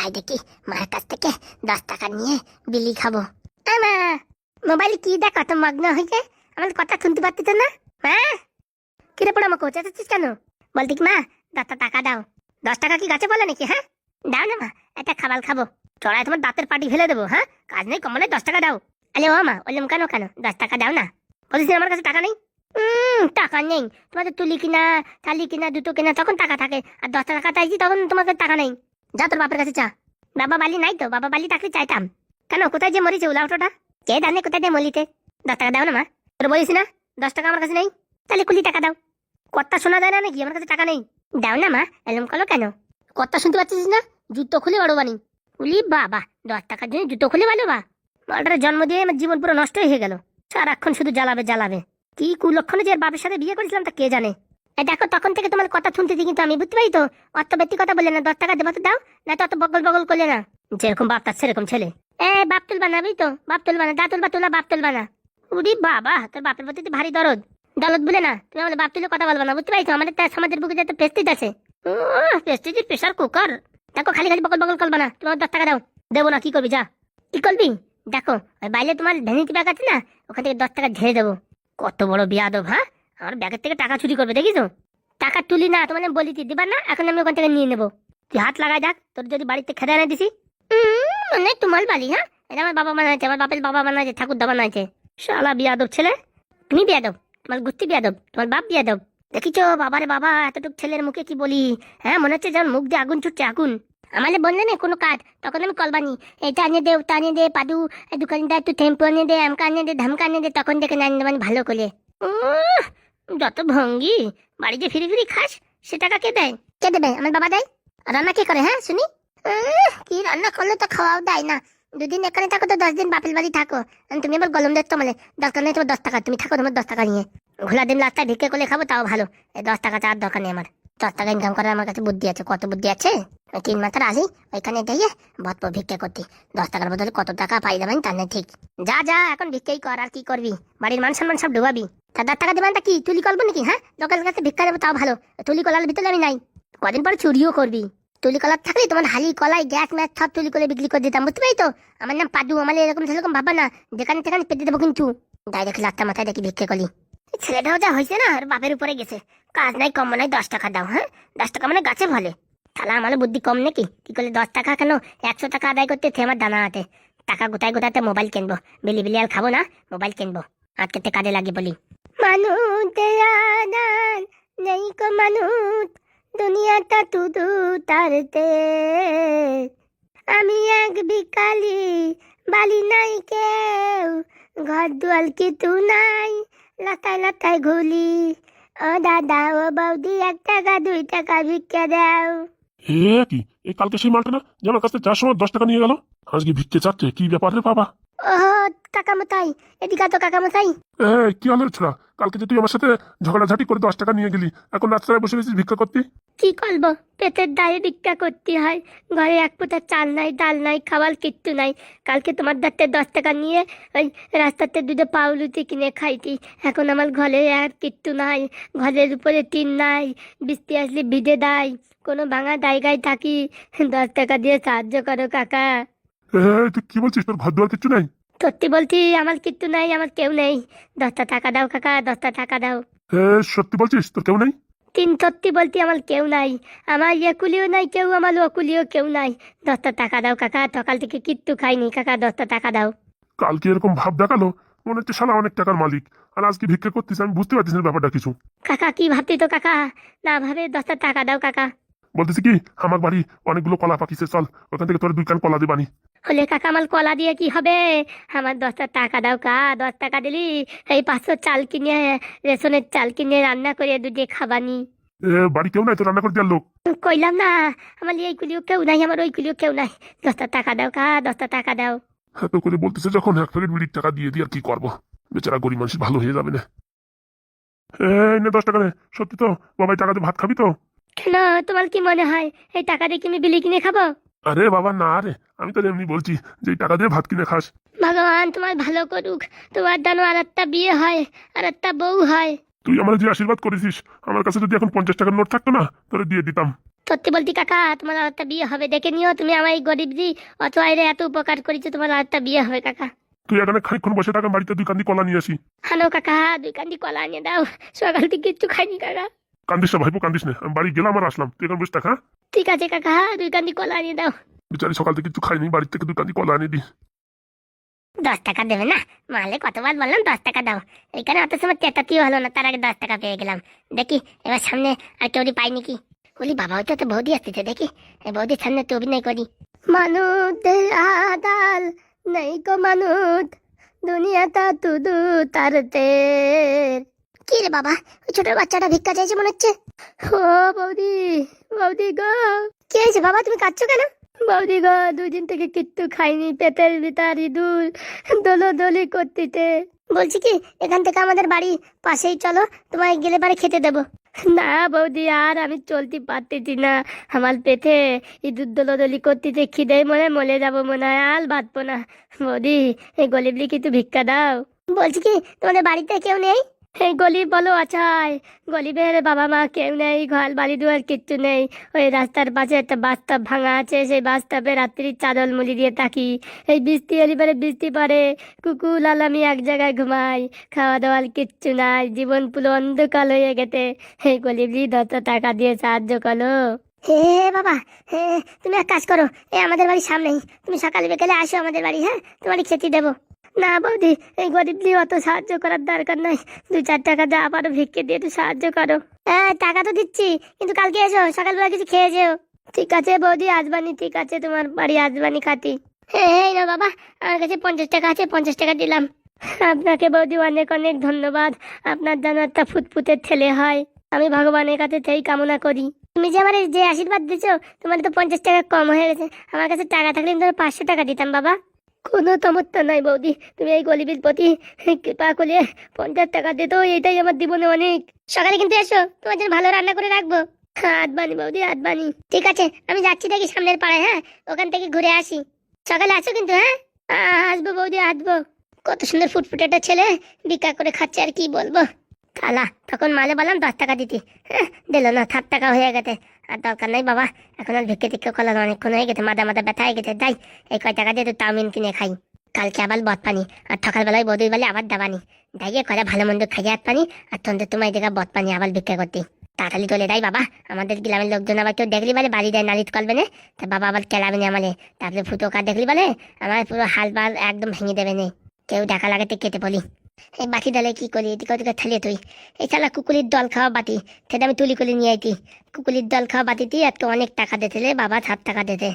যাই দেখি মায়ের কাছ থেকে 10 টাকা নিয়ে বিলি খাবো। মা, মোবাইল কি দেখো তো মগ্ন হয়েছে, আমার কথা শুনতে পাচ্ছিস না? মা, কিরে পড়া আমাকে চেঁচাচ্ছিস কেন? বলতি কি মা, 10 টাকা দাও। 10 টাকা কি গাছে বলে নাকি? হ্যাঁ দাও না মা, একটা খাবার খাবো। চড়ায় তোমার দাঁতের পাটি ফেলে দেবো। হ্যাঁ কাজ নেই কমনে 10 টাকা দাও। আরে ও মা, ওরম কেন কেন 10 টাকা দাও না। বলছিস আমার কাছে টাকা নেই? টাকা নেই? তোমাদের তুলি কিনা, থালি কিনা, জুতো কিনা তখন টাকা থাকে, আর 10 টাকা চাইছি তখন তোমাকে টাকা নেই। যা তোর বাপের কাছে চা। বাবা বালি নাই তো, বাবা বালি থাকলে চাইতাম। কেন কোথায় যে মরিছে উলাউটোটা? কে জানে কোথায় যে মলিতে। 10 টাকা দাও না মা। তোর বলিস না 10 টাকা আমার কাছে নেই? তাহলে কুলি টাকা দাও। কথা শোনা যায় না নাকি? আমার কাছে টাকা নেই। দাও না মা, এলম করো কেন? কথা শুনতে পাচ্ছিস না? জুতো খুলে বাড়ো বানি। উলি বাবা, 10 টাকার জন্য জুতো খুলে বাড়ো বা? মালটার জন্ম দিয়ে আমার জীবন পুরো নষ্ট হয়ে গেল। সারাক্ষণ শুধু জ্বালাবে জ্বালাবে। কি কুলক্ষণে যে বাপের সাথে বিয়ে করেছিলাম তা কে জানে। দেখো তখন থেকে তোমার কথা শুনতেছি, কিন্তু আমি বুঝতে পারি তো অত ব্যক্তি কথা বলে না। 10 টাকা দেবো তো দাও, না তো অত বগল বগল করলে না। যেরকম বাপ তার সেরকম ছেলে। বাপ তুলবা না, বুঝতো? বাপ তুলবা না, দা তুলবা তুলা, বাপ তুলবা না। উরি বাবা, তোর বাপের প্রতি তো ভারী দরদ। দরদ বলে না, তুমি আমাদের বাপ তুলে কথা বলবা না, বুঝতে পারছো? আমাদের তার সমাজের বুকে যাতে প্রেস্টিজ আছে। প্রেস্টিজের প্রেশার কুকার। দেখো খালি খালি বকল বকল করবা না। তুমি 10 টাকা দাও। দেবো না, কি করবি যা। কি করবি? দেখো ওই বাইরে তোমার ভ্যানিটি ব্যাগ আছে না, ওখান থেকে 10 টাকা ঢেলে দেবো। কত বড় বিয়াদব! হ্যাঁ আমার ব্যাগের থেকে টাকা চুরি করবে, দেখিস? টাকা তুলি না, তোমার বলি দিবা না, এখন আমি ওখান থেকে নিয়ে নেবো। তুই হাত লাগাই দেখ, তোর যদি বাড়িতে খেদা এনে দিছি। মানে তোমার বাড়ি? হ্যাঁ এটা আমার বাবা বানাইছে, আমার বাপের বাবা বানাইছে, ঠাকুর দা বানাইছে। শালা বিয়াদব ছেলে। তুমি বিয়াদব, তোমার গুস্তি বিয়াদব, তোমার বাপ বিয়াদব। দেখিছো বাবারে বাবা, এতটুক ছেলের মুখে কি বলি। হ্যাঁ মনে হচ্ছে যেমন মুখ দিয়ে আগুন ছুটছে, আগুন। আমাদের বললে না কোনো কাজ, তখন আমি কলবানি, এটা আনিয়ে দে, ওটা আনিয়ে দে, পাদু দোকানদার একটু টেম্পো আনিয়ে দে, আমকা আনিয়ে দে, ধামকা আনিয়ে দে, তখন দেখে নানি মানে ভালো করে। যত ভঙ্গি। বাড়ি যে ফিরি ফিরি খাস, সে টাকা কে দেয়? কে দেবে? আমার বাবা দেয়। আর রান্না কে করে? হ্যাঁ শুনি। কি রান্না করলে তো খাওয়াও দেয় না। 2 দিন এখানে থাকো তো 10 দিন বাপের বাড়ি থাকো। তুমি এবার গলম দেখতো মানে দরকার নেই তোমার 10 টাকা, তুমি থাকো তোমার 10 টাকা নিয়ে। ঘোলা দিন রাস্তায় ভিক্ষে করলে খাবো তাও ভালো। এই 10 টাকা চার দরকার নেই আমার। 10 টাকা ইনকাম করার আমার কাছে বুদ্ধি আছে। কত বুদ্ধি আছে? 3 মাসের আসি ওইখানে দিয়ে বৎপ ভিক্ষে করতে। 10 টাকার বদলে কত টাকা পাই যাবেন তার নেই ঠিক। যা যা এখন ভিক্ষেই কর, আর কি করবি? বাড়ির মান সম্মান সব ডুবাবি। তা 10 টাকা দেবেন তা কি তুলি করবো নাকি? হ্যাঁ লোকের কাছে ভিক্ষা দেবো তাও ভালো। তুলি কলার ভিতরে আমি নাই। কদিন পরে চুরিও করবি। তুলি কলার থাকলে তোমার হালি কলাই গ্যাস ম্যাচ সব তুলি করে বিক্রি করে দিতাম, বুঝতে পারি তো? আমার নাম পাদু, আমার এরকম সেরকম ভাবা না, যেখানে সেখানে পেতে দেবো কিন্তু। তাই দেখি লাত্তা মাথায় দেখি ভিক্ষে করি। ছেলেটাও যা হয়েছে না, আর বাপের উপরে গেছে। কাজ নাই কম নাই, 10 টাকা দাও। হ্যাঁ 10 টাকা মানে গাছে ফলে। তাহলে আমার বুদ্ধি কম নাকি? কি করলে 10 টাকা কেন 100 টাকা আদায় করতে আমার দানা হাতে। টাকা গোটায় গোটাতে মোবাইল কিনবো। বিলি বিলি আর খাবো না, মোবাইল কিনবো। আজকে কাজে লাগে বলি। মানুষ নেই কো মানুষ, দুনিয়াটা তুদু তারতে। আমি এক বিকালি, বালি নাই কেউ, ঘর দুয়াল কিছু নাই, লাতায় লাতায় ঘুলি। ও দাদা ও বৌদি 1 টাকা 2 টাকা ভিক্ষা দাও। কি এই কালকে সেই মালটা না যে আমার কাছে যাওয়ার সময় 10 টাকা নিয়ে গেল, আজকে ভিক্ষে চাচ্ছে? কি ব্যাপার রে বাবা? ও কাকামতাই, এদিকে তো কাকামতাই। কি হলো ছোড়া? কালকে যে তুই আমার সাথে ঝগড়াঝাটি করে 10 টাকা নিয়ে গেলি, এখন রাস্তায় বসে গেছিস ভিক্ষা করতে? কি করবো, পেটের দায়ে ভিক্ষা করতে হয়। ঘরে এক ফোঁটা চাল নাই, ডাল নাই, খাবার কিচ্ছু নাই। কালকে তোমার দাঁতে 10 টাকা নিয়ে ওই রাস্তাতে দুটো পাউরুটি কিনে খাইতি। এখন আমার ঘরে আর কিচ্ছু নাই। ঘরের উপরে টিন নাই, বৃষ্টি আসলে ভিজে দেয়। কোনো ভাঙা জায়গায় থাকি। 10 টাকা দিয়ে সাহায্য করো কাকা। তুই কি বলছিস? তোর ঘর দুয়ার কিচ্ছু নাই? সত্যি বলছি, আমার কিচ্ছু নাই, আমার কেউ নেই। 10 টাকা দাও কাকা, 10 টাকা দাও। সত্যি বলছিস তোর কেউ নাই? সত্যি বলতে আমার কেউ নাই। আমার একুলিও নাই কেউ, আমার ওকুলিও কেউ নাই। 10 টাকা দাও কাকা, সকাল থেকে কিচ্ছু খাইনি কাকা, 10 টাকা দাও। কালকে এরকম ভাব দেখালো, মনে হচ্ছে শালা অনেক টাকার মালিক, আর আজকে ভিক্ষা করতিস। আমি বুঝতে পারছিস না ব্যাপারটা কিছু। কাকা কি ভাবতি তো কাকা, না ভাবে 10 টাকা দাও কাকা। বলতেছি কি, আমার বাড়ি অনেকগুলো কলা পাকিছে, চল ওখান থেকে তোর 2 কান কলা দিবানি। হলে কাকা আমার কলা দিয়ে কি হবে? আমার 10 টাকা দাও কা। 10 টাকা দিলি এই 500 চাল কিনে, রেশনের চাল কিনে রান্না করে দুধে খাবানি। বাড়ি কেউ নাই তো রান্না করে দেওয়ার লোক? কইলাম না, আমার এইগুলিও কেউ নাই, আমার ওইগুলিও কেউ নাই। 10 টাকা দাও কা, 10 টাকা দাও। এত করে বলতেছে যখন, 1 প্যাকেট বিড়ির টাকা দিয়ে দিই, আর কি করবো? বেচারা গরিব মানুষ ভালো হয়ে যাবে না। এই নে 10 টাকা নে। সত্যি তো বাবাই টাকা দিয়ে ভাত খাবি তো? কেন, তোমার কি মনে হয় এই টাকা দিয়ে কি আমি বিলি কিনে খাবো? আরে বাবা না রে, আমি তো এমনি বলছি যে এই টাকা দিয়ে ভাত কিনে খাস। ভগবান তোমার ভালো করুক। তোমার যেন আর একটা বিয়ে হয়, আর একটা বউ হয়। তুই আমার যে আশীর্বাদ করেছিস, আমার কাছে যদি এখন 50 টাকার নোট থাকতো না, তোরে দিয়ে দিতাম। সত্যি বলতি কাকা, তোমার আরেকটা বিয়ে হবে, দেখে নিও তুমি। আমার এই গরিব জি অত আইরে এত উপকার করেছে, তোমার আরেকটা বিয়ে হবে কাকা। তুই এখানে খানিক্ষণ বসে থাকা, বাড়িতে 2 কান্দি কলা নিয়ে আসি। হানো কাকা, 2 কান্দি কলা আনিয়ে দাও, সকাল থেকে কিচ্ছু খাইনি কাকা। কান্দিস না ভাইপো, কান্দিস না, আমি বাড়ি গেলাম আর আসলাম, তুই এখন বসে থাক। হ্যাঁ, ঠিক আছে কাকা, 2 কান্দি কলা আনিয়ে দাও। বিচারি সকাল থেকে কিছু খাইনি, বাড়ি থেকে 2 কান্দি কলা আনিয়ে দি। 10 টাকা দেবে না? মালে কতবার বললাম 10 টাকা দাও, এখানে অত সময় চেতাতিও হলো না, তার আগে 10 টাকা পেয়ে গেলাম। দেখি এবার সামনে আর কেউ পাই নাকি। বলি বাবা, ওইটা তো বৌদি আসতেছে, দেখি এই বৌদির সামনে তো অভিনয় করি। মানুষ আদাল নেই গো মানুষ, দুনিয়াটা তুদু তার তের। কি রে বাবা, ওই ছোট বাচ্চাটা ভিক্ষা চাইছে মনে হচ্ছে। ও বৌদি, বৌদি গো। কি হয়েছে বাবা, তুমি কাঁদছো কেন? বৌদি গো, 2 দিন থেকে কিচ্ছু খাইনি, পেটের ভিতর ইঁদুর দোলদলি করতেছে। বলছি কি, এখান থেকে আমাদের বাড়ি পাশেই চলো, তোমায় গেলে বাড়ি খেতে দেবো। না বৌদি, আর আমি চলতে পারতেছি না, আমার পেটে ইঁদুর দোলদলি করতেছে, খিদে মনে মরে যাবো মনে হয়, আর বাঁচবো না। বৌদি, এই গরিবলি কিছু ভিক্ষা দাও। বলছি কি, তোমাদের বাড়িতে কেউ নেই? এই গরিব বলো আছাই, গরিবের বাবা মা কেউ নেই, ঘর বাড়ি দুয়ার কিচ্ছু নেই। ওই রাস্তার পাশে একটা বাস্তব ভাঙা আছে, সেই বাস্তবে রাত্রি চাদর মুড়ি দিয়ে থাকি। এই বৃষ্টি এলিবারে বৃষ্টি পড়ে, কুকুর আর আমি এক জায়গায় ঘুমাই, খাওয়া দাওয়ার কিচ্ছু নাই, জীবন পুরো অন্ধকার হয়ে গেছে। এই গরিবলি 10 টাকা দিয়ে সাহায্য করো। হে বাবা, হে তুমি এক কাজ করো, আমাদের বাড়ির সামনেই, তুমি সকালে বিকেলে আসো আমাদের বাড়ি, হ্যাঁ তোমারই খেতে দেবো। না বৌদি, এই গরিবলি অত সাহায্য করার দরকার নাই, 2-4 টাকা যা পারো ভিক্ষে দিয়ে একটু সাহায্য করো। হ্যাঁ টাকা তো দিচ্ছি, কিন্তু কালকে এসো, সকালবেলা কিছু খেয়ে যেও। ঠিক আছে বৌদি, আসবানি, ঠিক আছে, তোমার বাড়ি আসবানি খাতি। এই না বাবা, আমার কাছে 50 টাকা আছে, 50 টাকা দিলাম। আপনাকে বৌদি অনেক অনেক ধন্যবাদ, আপনার যেন একটা ফুটফুটের ছেলে হয়, আমি ভগবানের কাছে সেই কামনা করি। তুমি যে আমার যে আশীর্বাদ দিছো, তোমার তো 50 টাকা কম হয়ে গেছে, আমার কাছে টাকা থাকলে আমি তোমার 500 টাকা দিতাম বাবা। কোনো সমস্যা নাই বৌদি, তুমি এই গরিবের প্রতি কৃপা করে 50 টাকা দিত, এটাই আমার জীবনে অনেক। সকালে কিন্তু এসো, তোমার জন্য ভালো রান্না করে রাখবো। আদবানি বৌদি, আদবানি। ঠিক আছে, আমি যাচ্ছি দেখি সামনের পাড়ায়, হ্যাঁ ওখান থেকে ঘুরে আসি। সকালে আসো কিন্তু, হ্যাঁ। আসবো বৌদি, আসবো। কত সুন্দর ফুটফুটে একটা ছেলে, ভিক্ষা করে খাচ্ছে, আর কি বলবো। কালা, তখন মালে বললাম 10 টাকা দিতে, হ্যাঁ দিল না, 7 টাকা হয়ে গেছে। আর দরকার নাই বাবা, এখন আর ভিক্ষে টিক্ষে করলাম, অনেকক্ষণ হয়ে গেছে, মাথা মাথা ব্যথা হয়ে গেছে, যাই এই কয় টাকা দিয়ে তো চাউমিন কিনে খাই। কালকে আবার বদ পানি, আর সকালবেলায় বৌদির বলে আবার দাবানি, যাইয়ে করে ভালো মন্দ খাইয়ে হাত পানি, আর তন্দ্র তোমায় দেখা বদ পানি আবার ভিক্ষা করতে। তাড়াতাড়ি চলে যাই বাবা, আমাদের গ্রামের লোকজন আবার কেউ দেখলি বলে বাড়ি দেয় নালিশ করবে না, তা বাবা আবার কেলাবে না আমালে, তারপরে ফুটো কার দেখলি বলে আমার পুরো হাল বাল একদম ভেঙে দেবে না, কেউ দেখা লাগাতে কেটে বলি। এই বাটি ডালে কি করি, এদিকে ওদিকে ঠেলিয়ে তুই, এই চালা কুকুলির দল খাওয়া বাটি, সেটা আমি তুলি করে নিয়ে আইতি, কুকুলির দল খাওয়া বাটিতে আজকে অনেক টাকা দিতে বাবা, 7 টাকা দিতে।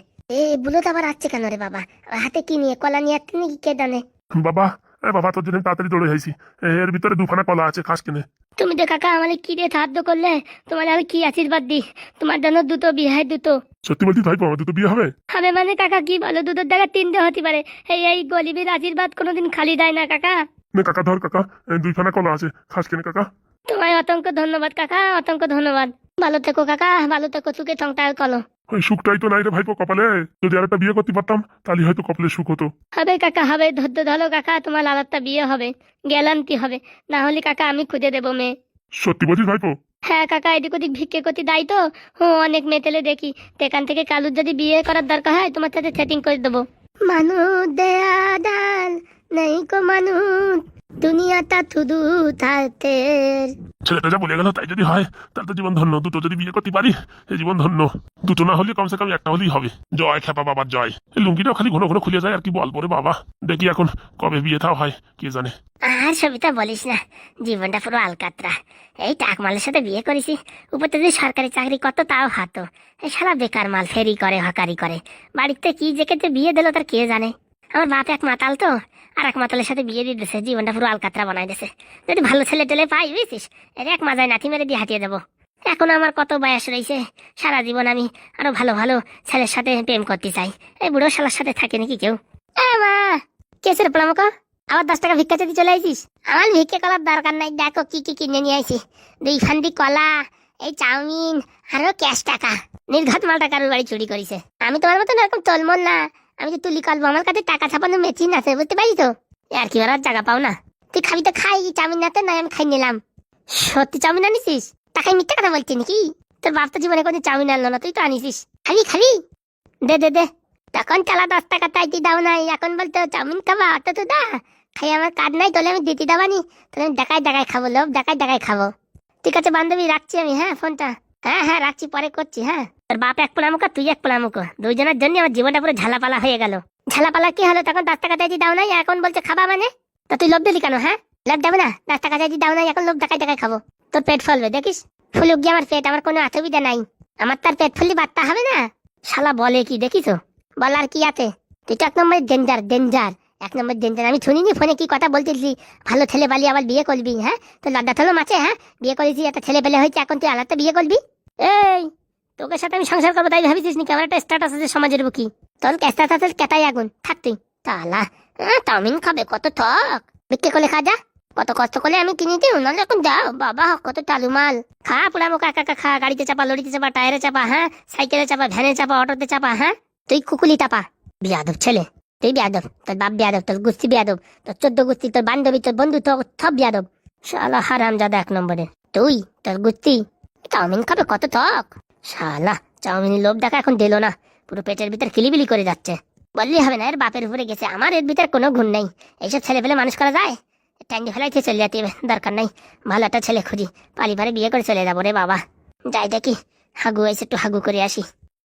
বুলোত আবার আসছে কেন রে বাবা, হাতে কি নিয়ে, কলা নিয়ে আসছে নাকি কে জানে। বাবা, বাবা তোর জন্য তাড়াতাড়ি দৌড়ে আইছি, এর ভিতরে 2খানা কলা আছে, খাস কিনে। তুমি তো কাকা আমাকে কি দিয়ে সাহায্য করলে, তোমার আমি কি আশীর্বাদ দিই, তোমার জন্য 2 বিয়ে, 2। সত্যি বলছি ভাইপো, আমার 2 বিয়ে হবে? হবে মানে কাকা কি বলো, 2 জায়গায় 3টে হতে পারে, এই গরিবের আশীর্বাদ কোনোদিন খালি দেয় না কাকা। না কাকা, ধর কাকা, 2খানা কলা আছে, খাস কিনে কাকা। তোমায় অসংখ্য ধন্যবাদ কাকা, অসংখ্য ধন্যবাদ। ভালো থেকো কাকা, ভালো থেকো, সুখে সংসার করো। ওই সুখটাই তো নাই রে ভাইপো কপালে, যদি আর একটা বিয়ে করতে পারতাম তাহলে হয়তো কপালে সুখ হতো। হবে কাকা হবে, ধৈর্য ধরো কাকা, তোমার আর একটা বিয়ে হবে, গ্যারান্টি হবে, না হলে কাকা আমি খুঁজে দেবো মেয়ে। সত্যি বলছিস ভাইপো? হ্যাঁ কাকা, এদিক ওদিক ভিক্ষে করতে দায়ী তো, অনেক মেয়ে তেলে দেখি, এখান থেকে কালুর যদি বিয়ে করার দরকার হয় তোমার সাথে সেটিং করে দেবো। মানুষ দেয়া দাল নেই গো মানুষ, দুনিয়াটা শুধু তাদের। ছেলেটা যা বলে গেল তাই যদি হয় তাহলে তো জীবন ধন্য, 2টো যদি বিয়ে করতে পারি এই জীবন ধন্য, 2টো না হলে কমসে কম একটা হলেই হবে। জয় খেপা বাবার জয়। এই লুঙ্গিটাও খালি ঘন ঘন খুলে যায়, আর কি বলবো রে বাবা, দেখি এখন কবে বিয়েটাও হয় কে জানে। আর সবিতা বলিস না, জীবনটা পুরো আলকাতরা, এই টাকমালের সাথে বিয়ে করেছি, উপর থেকে সরকারি চাকরি কত তাও হাতো, এই সারা বেকার মাল, ফেরি করে হকারি করে, বাড়িতে কি জেকেতে বিয়ে দিল তার কে জানে। আমার বাপ এক মাতাল তো, আর এক মাতালের সাথে বিয়ে দিয়ে দিয়েছে, জীবনটা পুরো আলকাতরা বানাই দিয়েছে। যদি ভালো ছেলে টেলে পাই বুঝছিস, এর এক মাজায় নাথি মেরে দিয়ে হাঁটিয়ে দেবো। এখন আমার কত বয়স রয়েছে, সারা জীবন আমি আরো ভালো ভালো ছেলের সাথে প্রেম করতে চাই, এই বুড়ো শালার সাথে থাকে নাকি কেউ। মা কেসে রে পোলামকা, আবার 10 টাকা ভিক্ষা চাইতে চলে আইছিস? আমার ভিক্ষা করার দরকার নাই, দেখো কি কি কিনে নিয়ে আইছি, 2 খান্ডি কলা, এই চাউমিন, আরো ক্যাশ টাকা। নির্ঘাত মালটা কারোর বাড়ি চুরি করেছে। আমি তোমার মতন এরকম চলমন না, আমি তো তুলি করবো, আমার কাছে টাকা ছাপানো মেশিন আছে, বুঝতে পারি তো, আর কি আর জায়গা পাও না। তুই খাবি তো খাই, চাউমিন নাতে নাই আমি খাই নিলাম। সত্যি চাউমিন আনিছিস? টাকায় মিথ্যা কথা বলছি নাকি? তোর বাপ তো জীবনে কোনো চাউমিন আনলো না, তুই তো আনিসিস। খাবি খাবি, দে দে দে। তখন চালা 10 টাকা চাইতে দাও নাই, এখন বলতো চাউমিন খাবা, অত তো দা। খাই আমার কার্ড নাই, তাহলে আমি দিতে দাবানি, তাহলে আমি দেখায় দেখায় খাবো, লোভ দেখায় দেখায় খাবো। ঠিক আছে বান্ধবী, রাখছি আমি, হ্যাঁ ফোনটা। হ্যাঁ হ্যাঁ রাখছি, পরে করছি। হ্যাঁ, তোর বাপ এক পোড়ামুখ, তুই এক পোড়ামুখ, দুইজনের জন্য আমার জীবনটা পুরো ঝালাপালা হয়ে গেল। ঝালাপালা কি হলো? তখন 10 টাকা চাইতে দাও নাই, এখন বলছে খাবা মানে? তা তুই লোভ দিলি কেন? হ্যাঁ, লোভ দেবে না? 10 টাকা চাইতে দাও নাই, এখন লোভ দেখায় দেখায় খাবো। তোর পেট ফলবে দেখিস। ফুলুক গিয়ে আমার পেট, আমার কোনো অসুবিধা নাই। আমার তার পেট ফুললি বার্তা হবে না? শালা বলে কি দেখিস? বলার কি আছে? তুই তো 1 নম্বর ডেঞ্জার, ডেঞ্জার, 1 নম্বর ডেঞ্জার। আমি শুনিনি ফোনে কি কথা বলতেছি, ভালো ছেলে বালি আবার বিয়ে করবি? হ্যাঁ, তোর লজ্জা থলো মাছে? হ্যাঁ, বিয়ে করেছি, একটা ছেলে পেলে হয়েছে, এখন তুই আলাদা বিয়ে করবি? এই, তোকে সাথে আমি সংসার করবো তাই ভাবিছিস নাকি? আমার একটা স্ট্যাটাস আছে সমাজের বুকি, তোর স্ট্যাটাসের কেটাই আগুন থাক তুই। তালা চাউমিন খাবে? কত থক বিক্রি করলে খা যা, কত কষ্ট করলে আমি কিনে দিই, নাহলে এখন যাও বাবা, কত চালু মাল খা, পোড়ামো কাকা খা, গাড়িতে চাপা, লরিতে চাপা, টায়ারে চাপা, হ্যাঁ, সাইকেলে চাপা, ভ্যানে চাপা, অটোতে চাপা, হ্যাঁ, তুই কুকুলি চাপা। বিয়াদব ছেলে, তুই বিয়াদব, তোর বাপ বিয়াদব, তোর গুস্তি বিয়াদব, তোর 14 গুস্তি, তোর বান্ধবী, তোর বন্ধু, তোর সব বিয়াদব। শালা হারামজাদা 1 নম্বরে। তুই তোর গুস্তি চাউমিন খাবে? কত থক শালা, চাউমিনের লোভ দেখা এখন দিল না, পুরো পেটের ভিতর কিলিবিলি করে যাচ্ছে। বললি হবে না, এর বাপের উপরে গেছে, আমার এর ভিতর কোনো গুণ নেই। এইসব ছেলে পেলে মানুষ করা যায়? ট্যাঙ্গি ফেলাইতে চলে যেতে হবে, দরকার নাই। ভালো একটা ছেলে খুঁজি, পালিবারে বিয়ে করে চলে যাবো রে বাবা। যাই দেখি, হাগু এসে একটু হাগু করে আসি।